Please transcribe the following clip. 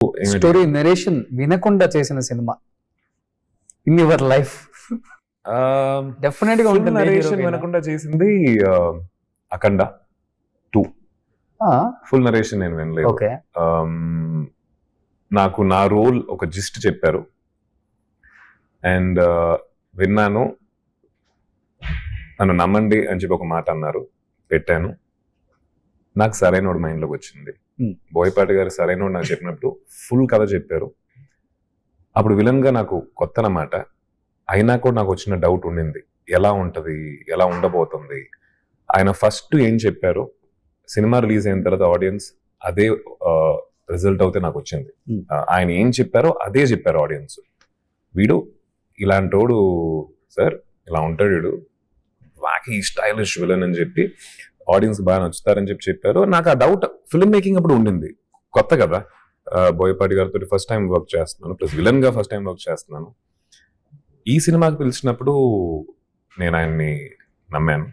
Story narration వినకుండా చేసిన cinema in your life definite గా ఉంటుంది. నరేషన్ వినకుండా చేసింది అఖండ 2. ఫుల్ నరేషన్ నేను వినలేదు. ఓకే, నాకు నా రోల్ ఒక జిస్ట్ చెప్పారు అండ్ విన్నాను. నన్ను నమ్మండి అని చెప్పి ఒక మాట అన్నారు, పెట్టాను. నాకు సరైనోడు మైండ్లోకి వచ్చింది. బోయపాటి గారు సరైనోడు నాకు చెప్పినప్పుడు ఫుల్ కథ చెప్పారు. అప్పుడు విలన్గా నాకు కొత్త అన్నమాట. అయినా కూడా నాకు వచ్చిన డౌట్ ఉండింది, ఎలా ఉంటుంది, ఎలా ఉండబోతుంది. ఆయన ఫస్ట్ ఏం చెప్పారో సినిమా రిలీజ్ అయిన తర్వాత ఆడియన్స్ అదే రిజల్ట్ అవుతే నాకు వచ్చింది. ఆయన ఏం చెప్పారో అదే చెప్పారు ఆడియన్స్. వీడు ఇలాంటోడు సార్, ఇలా ఉంటాడు వీడు, వాకి స్టైలిష్ విలన్ అని చెప్పి ఆడియన్స్ బాగా నచ్చుతారని చెప్పి చెప్పారు. నాకు ఆ డౌట్ ఫిల్మ్ మేకింగ్ అప్పుడు ఉండింది. కొత్త కదా, బోయపాటి గారితో ఫస్ట్ టైం వర్క్ చేస్తున్నాను, ప్లస్ విలన్ గా ఫస్ట్ టైం వర్క్ చేస్తున్నాను. ఈ సినిమాకి పిలిచినప్పుడు నేను ఆయన్ని నమ్మాను.